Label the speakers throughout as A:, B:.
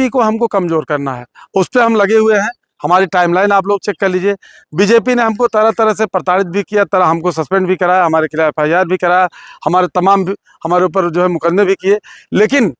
A: BJP को हमको कमज़ोर करना है, उस पर हम लगे हुए हैं। हमारी टाइमलाइन आप लोग चेक कर लीजिए। बीजेपी ने हमको तरह तरह से प्रताड़ित भी किया, तरह हमको सस्पेंड भी कराया, हमारे खिलाफ FIR भी कराया, हमारे ऊपर जो है मुकदमे भी किए। लेकिन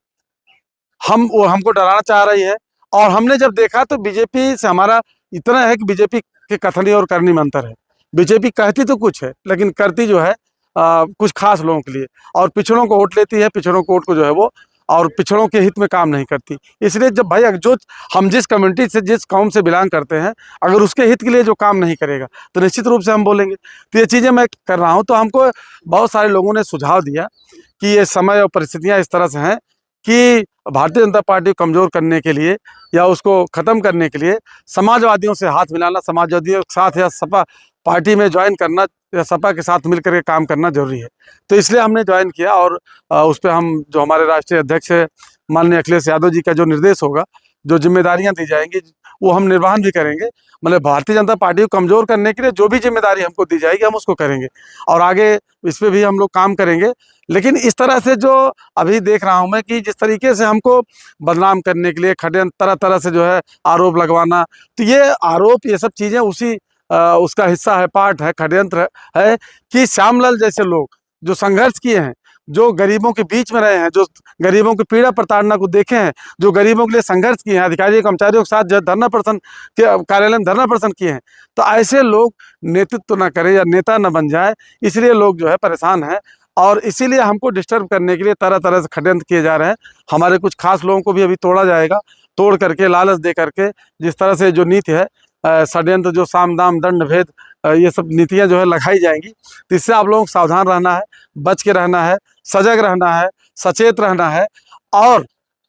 A: वो हमको डराना चाह रही है। और हमने जब देखा तो बीजेपी से हमारा इतना है कि बीजेपी के कथनी और करनी में अंतर है। बीजेपी कहती तो कुछ है लेकिन करती जो है कुछ खास लोगों के लिए, और पिछड़ों को वोट लेती है, पिछड़ों को वोट को जो है वो, और पिछड़ों के हित में काम नहीं करती। इसलिए जब भाई जो हम जिस कम्युनिटी से, जिस कौम से बिलोंग करते हैं, अगर उसके हित के लिए जो काम नहीं करेगा तो निश्चित रूप से हम बोलेंगे। तो ये चीज़ें मैं कर रहा हूँ। तो हमको बहुत सारे लोगों ने सुझाव दिया कि ये समय और परिस्थितियाँ इस तरह से हैं कि भारतीय जनता पार्टी को कमज़ोर करने के लिए या उसको ख़त्म करने के लिए समाजवादियों से हाथ मिलाना, समाजवादियों के साथ या सपा पार्टी में ज्वाइन करना या सपा के साथ मिल करके काम करना जरूरी है। तो इसलिए हमने ज्वाइन किया, और उस पर हम जो हमारे राष्ट्रीय अध्यक्ष माननीय अखिलेश यादव जी का जो निर्देश होगा, जो जिम्मेदारियां दी जाएंगी, वो हम निर्वहन भी करेंगे। मतलब भारतीय जनता पार्टी को कमज़ोर करने के लिए जो भी जिम्मेदारी हमको दी जाएगी हम उसको करेंगे, और आगे इस पर भी हम लोग काम करेंगे। लेकिन इस तरह से जो अभी देख रहा हूं मैं कि जिस तरीके से हमको बदनाम करने के लिए षड्यंत्र, तरह तरह से जो है आरोप लगवाना, तो ये आरोप, ये सब चीज़ें उसी उसका हिस्सा है, पार्ट है, षड्यंत्र है कि श्यामलाल जैसे लोग जो संघर्ष किए हैं, जो गरीबों के बीच में रहे हैं, जो गरीबों की पीड़ा प्रताड़ना को देखे हैं, जो गरीबों के लिए संघर्ष किए हैं, अधिकारियों कर्मचारियों के साथ जो धरना प्रदर्शन के कार्यालय में धरना प्रदर्शन किए हैं, तो ऐसे लोग नेतृत्व न करें या नेता न बन जाए, इसलिए लोग जो है परेशान हैं। और इसीलिए हमको डिस्टर्ब करने के लिए तरह तरह से षड्यंत्र किए जा रहे हैं। हमारे कुछ खास लोगों को भी अभी तोड़ा जाएगा, तोड़ करके, लालच दे करके, जिस तरह से जो नीति है षड्यंत्र, जो साम दाम दंड भेद, ये सब नीतियां जो है लगाई जाएंगी। तो इससे आप लोगों को सावधान रहना है, बच के रहना है, सजग रहना है, सचेत रहना है। और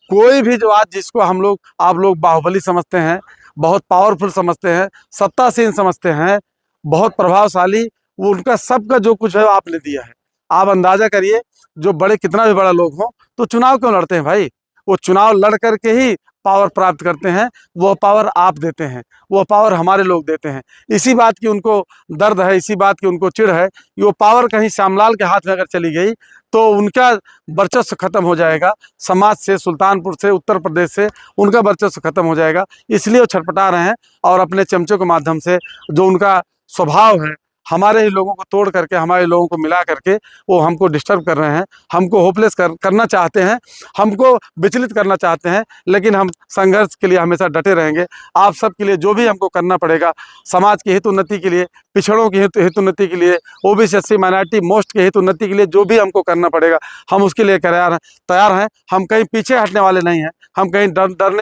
A: कोई भी जो आज जिसको आप लोग बाहुबली समझते हैं, बहुत पावरफुल समझते हैं, सत्तासीन समझते हैं, बहुत प्रभावशाली, वो उनका सबका जो कुछ है आपने दिया है। आप अंदाजा करिए, जो बड़े, कितना भी बड़ा लोग हो तो चुनाव क्यों लड़ते हैं भाई? वो चुनाव लड़ करके ही पावर प्राप्त करते हैं। वो पावर आप देते हैं, वो पावर हमारे लोग देते हैं। इसी बात की उनको दर्द है, इसी बात की उनको चिढ़ है कि वो पावर कहीं श्यामलाल के हाथ में अगर चली गई तो उनका वर्चस्व खत्म हो जाएगा, समाज से, सुल्तानपुर से, उत्तर प्रदेश से उनका वर्चस्व खत्म हो जाएगा। इसलिए वो छटपटा रहे हैं, और अपने चमचों के माध्यम से जो उनका स्वभाव है, हमारे ही लोगों को तोड़ करके, हमारे लोगों को मिला करके वो हमको डिस्टर्ब कर रहे हैं, हमको होपलेस करना चाहते हैं, हमको विचलित करना चाहते हैं। लेकिन हम संघर्ष के लिए हमेशा डटे रहेंगे। आप सब के लिए जो भी हमको करना पड़ेगा, समाज की हित उन्नति के लिए, पिछड़ों की हित उन्नति के लिए, OBC SC माइनॉरिटी मोस्ट के हित उन्नति के लिए जो भी हमको करना पड़ेगा, हम उसके लिए तैयार हैं। हम कहीं पीछे हटने वाले नहीं हैं, हम कहीं डरने